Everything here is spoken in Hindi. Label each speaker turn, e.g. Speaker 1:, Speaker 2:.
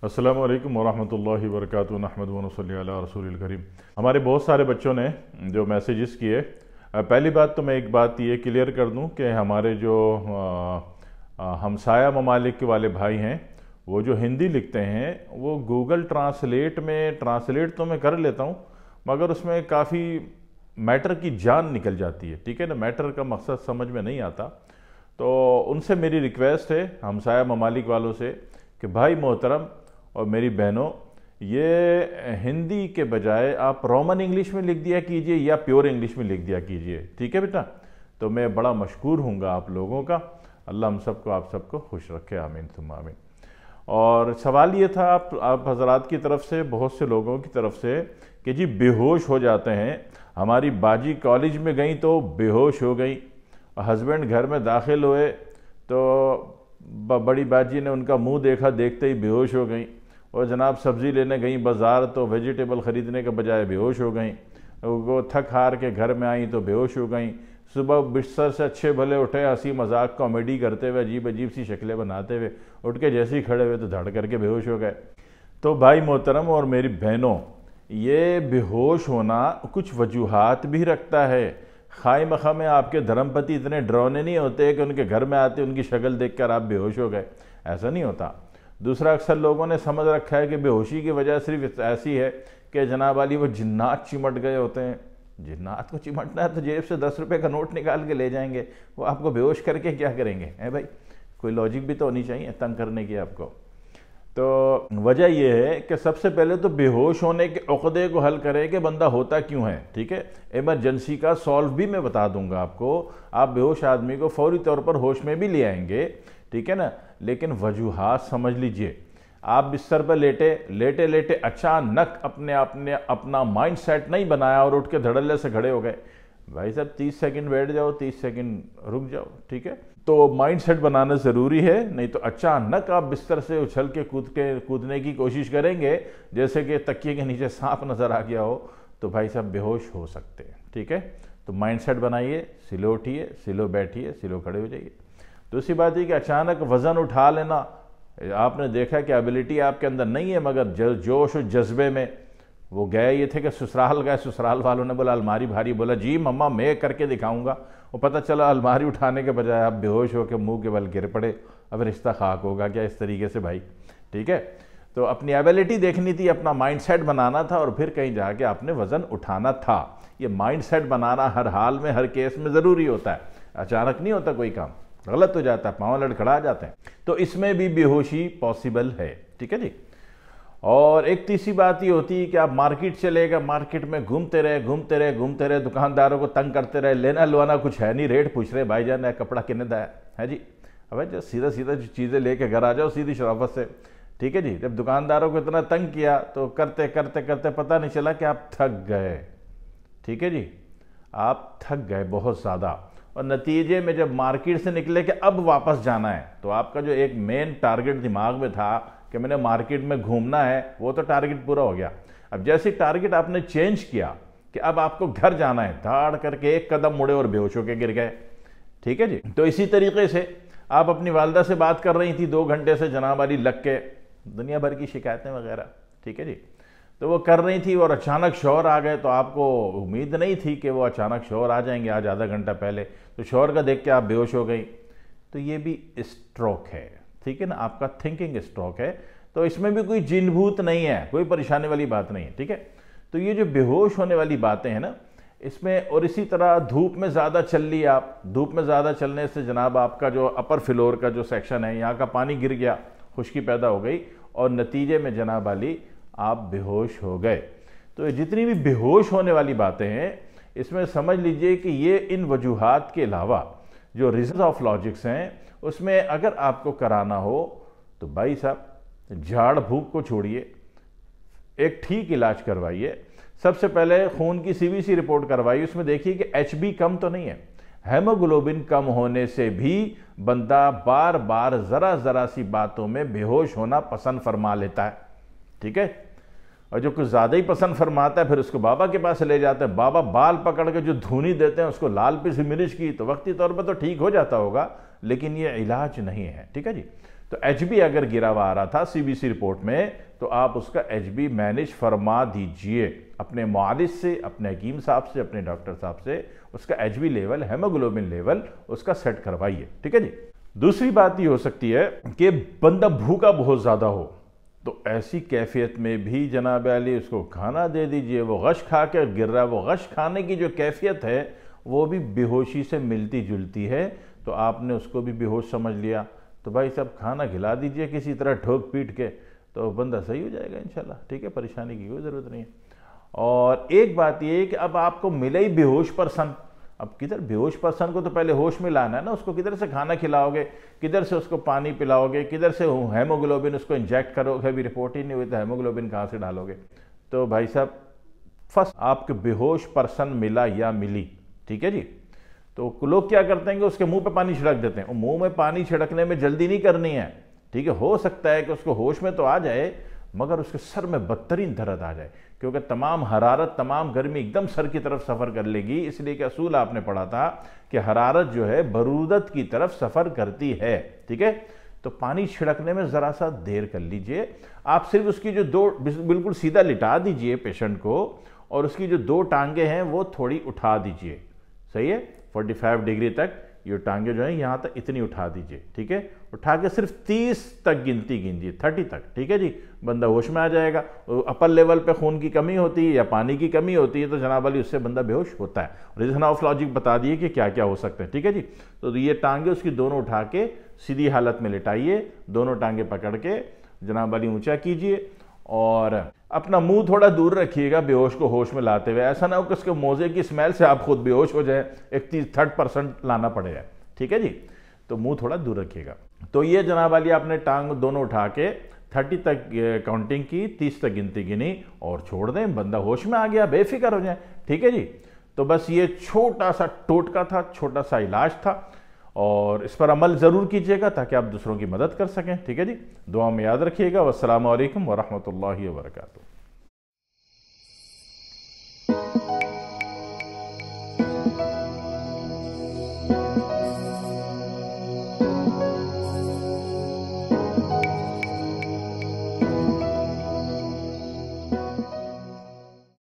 Speaker 1: अस्सलामु अलैकुम वरहमतुल्लाहि वबरकातुहू नहमदुहु व नसल्ली अला रसूलिल करीम। हमारे बहुत सारे बच्चों ने जो मैसेजेस किए, पहली बात तो मैं एक बात ये क्लियर कर दूं कि हमारे जो हमसाया ममालिक वाले भाई हैं वो जो हिंदी लिखते हैं वो गूगल ट्रांसलेट में ट्रांसलेट तो मैं कर लेता हूँ, मगर उसमें काफ़ी मैटर की जान निकल जाती है। ठीक है ना, मैटर का मकसद समझ में नहीं आता। तो उनसे मेरी रिक्वेस्ट है हमसाया ममालिक वालों से कि भाई मोहतरम और मेरी बहनों, ये हिंदी के बजाय आप रोमन इंग्लिश में लिख दिया कीजिए या प्योर इंग्लिश में लिख दिया कीजिए। ठीक है बेटा, तो मैं बड़ा मशकूर हूँगा आप लोगों का। अल्लाह हम सबको आप सबको खुश रखे, आमीन तुम आमीन। और सवाल ये था आप हजरात की तरफ से, बहुत से लोगों की तरफ से, कि जी बेहोश हो जाते हैं। हमारी बाजी कॉलेज में गई तो बेहोश हो गई, हस्बैंड घर में दाखिल हुए तो बड़ी बाजी ने उनका मुंह देखा, देखते ही बेहोश हो गई। और जनाब सब्ज़ी लेने गई बाज़ार तो वेजिटेबल ख़रीदने के बजाय बेहोश हो गई। वो थक हार के घर में आई तो बेहोश हो गई। सुबह बिस्तर से अच्छे भले उठे, हंसी मजाक कॉमेडी करते हुए, अजीब अजीब सी शक्लें बनाते हुए, उठ के जैसे ही खड़े हुए तो धड़ करके बेहोश हो गए। तो भाई मोहतरम और मेरी बहनों, ये बेहोश होना कुछ वजूहात भी रखता है। खाई मखा में आपके धर्मपति इतने डरौने नहीं होते कि उनके घर में आते उनकी शक्ल देखकर आप बेहोश हो गए, ऐसा नहीं होता। दूसरा, अक्सर लोगों ने समझ रखा है कि बेहोशी की वजह सिर्फ ऐसी है कि जनाब वाली वो जिन्नात चिमट गए होते हैं। जिन्नात को चिमटना है तो जेब से 10 रुपये का नोट निकाल के ले जाएंगे, वो आपको बेहोश करके क्या करेंगे? है भाई, कोई लॉजिक भी तो होनी चाहिए तंग करने की आपको। तो वजह यह है कि सबसे पहले तो बेहोश होने के उक़दे को हल करें कि बंदा होता क्यों है। ठीक है, इमरजेंसी का सॉल्व भी मैं बता दूंगा आपको। आप बेहोश आदमी को फौरी तौर पर होश में भी ले आएंगे, ठीक है ना, लेकिन वजूहात समझ लीजिए। आप बिस्तर पर लेटे लेटे अचानक अपना माइंड सेट नहीं बनाया और उठ के धड़ल्ले से खड़े हो गए। भाई साहब 30 सेकंड बैठ जाओ, 30 सेकंड रुक जाओ। ठीक है, तो माइंड सेट बनाना ज़रूरी है, नहीं तो अचानक आप बिस्तर से उछल के कूदने की कोशिश करेंगे जैसे कि तकिए के नीचे सांप नज़र आ गया हो, तो भाई साहब बेहोश हो सकते हैं। ठीक है, तो माइंड सेट बनाइए, सिलो उठिए, सिलो बैठिए, सिलो खड़े हो जाइए। दूसरी बात है कि अचानक वज़न उठा लेना, आपने देखा कि एबिलिटी आपके अंदर नहीं है, मगर जोश और जज्बे में वो गए ये थे कि ससुराल गए, ससुराल वालों ने बोला अलमारी भारी, बोला जी मम्मा मैं करके दिखाऊंगा। वो पता चला अलमारी उठाने के बजाय आप बेहोश होकर मुंह के बल गिर पड़े। अब रिश्ता खाक होगा क्या इस तरीके से भाई? ठीक है, तो अपनी एबिलिटी देखनी थी, अपना माइंड सेट बनाना था और फिर कहीं जाके आपने वज़न उठाना था। ये माइंड सेट बनाना हर हाल में, हर केस में ज़रूरी होता है। अचानक नहीं होता, कोई काम गलत हो जाता है, पाँव लड़खड़ा जाते हैं। तो इसमें भी बेहोशी पॉसिबल है। ठीक है जी। और एक तीसरी बात ये होती है कि आप मार्केट चले गए, मार्केट में घूमते रहे, दुकानदारों को तंग करते रहे, लेना लुआना कुछ है नहीं, रेट पूछ रहे, भाईजान है कपड़ा कितने दा है जी। अब जो सीधा सीधा जो चीज़ें लेके घर आ जाओ सीधी शराफत से। ठीक है जी, जब दुकानदारों को इतना तंग किया तो करते करते करते पता नहीं चला कि आप थक गए। ठीक है जी, आप थक गए बहुत ज़्यादा, और नतीजे में जब मार्केट से निकले कि अब वापस जाना है, तो आपका जो एक मेन टारगेट दिमाग में था कि मैंने मार्केट में घूमना है, वो तो टारगेट पूरा हो गया। अब जैसे टारगेट आपने चेंज किया कि अब आपको घर जाना है, धाड़ करके एक कदम मुड़े और बेहोश होकर गिर गए। ठीक है जी। तो इसी तरीके से आप अपनी वालदा से बात कर रही थी 2 घंटे से, जनाब वाली लग के दुनिया भर की शिकायतें वगैरह। ठीक है जी, तो वो कर रही थी और अचानक शौहर आ गए, तो आपको उम्मीद नहीं थी कि वो अचानक शौहर आ जाएंगे आज आधा घंटा पहले, तो शौहर का देख के आप बेहोश हो गई। तो ये भी स्ट्रोक है। ठीक है ना, आपका थिंकिंग स्ट्रोक है। तो इसमें भी कोई जिन भूत नहीं है, कोई परेशानी वाली बात नहीं है। ठीक है, तो ये जो बेहोश होने वाली बातें हैं ना, इसमें, और इसी तरह धूप में ज़्यादा चल ली आप, धूप में ज़्यादा चलने से जनाब आपका जो अपर फ्लोर का जो सेक्शन है यहाँ का पानी गिर गया, खुश्की पैदा हो गई और नतीजे में जनाब वाली आप बेहोश हो गए। तो जितनी भी बेहोश होने वाली बातें हैं इसमें समझ लीजिए कि ये इन वजूहात के अलावा जो रीजन ऑफ लॉजिक्स हैं उसमें अगर आपको कराना हो तो भाई साहब झाड़ फूक को छोड़िए, एक ठीक इलाज करवाइए। सबसे पहले खून की सीवीसी रिपोर्ट करवाइए, उसमें देखिए कि एचबी कम तो नहीं है। हेमोग्लोबिन कम होने से भी बंदा बार बार ज़रा ज़रा सी बातों में बेहोश होना पसंद फरमा लेता है। ठीक है, और जो कुछ ज़्यादा ही पसंद फरमाता है फिर उसको बाबा के पास ले जाते हैं। बाबा बाल पकड़ के जो धूनी देते हैं उसको लाल पे से मिर्च की, तो वक्ती तौर पर तो ठीक हो जाता होगा, लेकिन ये इलाज नहीं है। ठीक है जी। तो HB अगर गिरा हुआ आ रहा था CBC रिपोर्ट में, तो आप उसका HB मैनेज फरमा दीजिए अपने मुआलिज से, अपने हकीम साहब से, अपने डॉक्टर साहब से। उसका HB लेवल, हेमोग्लोबिन लेवल उसका सेट करवाइए, ठीक है जी। दूसरी बात ये हो सकती है कि बंदा भूखा बहुत ज़्यादा हो, तो ऐसी कैफियत में भी जनाब अली उसको खाना दे दीजिए। वो गश खा कर गिर रहा है, वो गश खाने की जो कैफियत है वो भी बेहोशी से मिलती जुलती है, तो आपने उसको भी बेहोश समझ लिया, तो भाई साहब खाना खिला दीजिए किसी तरह ठोक पीट के, तो बंदा सही हो जाएगा इंशाल्लाह, ठीक है, परेशानी की कोई ज़रूरत नहीं है। और एक बात ये है कि अब आपको मिले ही बेहोश पर्सन, अब किधर बेहोश पर्सन को तो पहले होश में लाना है ना, उसको किधर से खाना खिलाओगे, किधर से उसको पानी पिलाओगे, किधर से हेमोग्लोबिन उसको इंजेक्ट करोगे, अभी रिपोर्ट ही नहीं हुई तो हेमोग्लोबिन कहाँ से डालोगे। तो भाई साहब फर्स्ट आपके बेहोश पर्सन मिला या मिली, ठीक है जी, तो लोग क्या करते हैं कि उसके मुंह पे पानी छिड़क देते हैं। और मुंह में पानी छिड़कने में जल्दी नहीं करनी है, ठीक है, हो सकता है कि उसको होश में तो आ जाए मगर उसके सर में बदतरीन दर्द आ जाए, क्योंकि तमाम हरारत, तमाम गर्मी एकदम सर की तरफ सफ़र कर लेगी। इसलिए कि असूल आपने पढ़ा था कि हरारत जो है बरूदत की तरफ सफ़र करती है, ठीक है। तो पानी छिड़कने में ज़रा सा देर कर लीजिए। आप सिर्फ उसकी जो दो, बिल्कुल सीधा लिटा दीजिए पेशेंट को, और उसकी जो दो टांगे हैं वो थोड़ी उठा दीजिए, सही है, 45 डिग्री तक ये टांगे जो है यहाँ तक इतनी उठा दीजिए, ठीक है। उठा के सिर्फ 30 तक गिनती गिनजिए, 30 तक, ठीक है जी, बंदा होश में आ जाएगा। अपर लेवल पे खून की कमी होती है या पानी की कमी होती है तो जनाब अली उससे बंदा बेहोश होता है। रीजन ऑफ लॉजिक बता दिए कि क्या क्या हो सकते हैं, ठीक है जी। तो ये टांगे उसकी दोनों उठा के सीधी हालत में लिटाइए, दोनों टांगे पकड़ के जनाब अली ऊँचा कीजिए और अपना मुंह थोड़ा दूर रखिएगा बेहोश को होश में लाते हुए। ऐसा ना हो कि उसके मोजे की स्मेल से आप खुद बेहोश हो जाए, एक 30-30% लाना पड़ेगा, ठीक है जी। तो मुंह थोड़ा दूर रखिएगा। तो ये जनाब अली आपने टांग दोनों उठा के 30 तक काउंटिंग की, 30 तक गिनती गिनी और छोड़ दें, बंदा होश में आ गया, बेफिक्र हो जाए, ठीक है जी। तो बस ये छोटा सा टोटका था, छोटा सा इलाज था, और इस पर अमल ज़रूर कीजिएगा ताकि आप दूसरों की मदद कर सकें, ठीक है जी। दुआ में याद रखिएगा। वस्सलामु अलैकुम वरहमतुल्लाहि वबरकातुहू।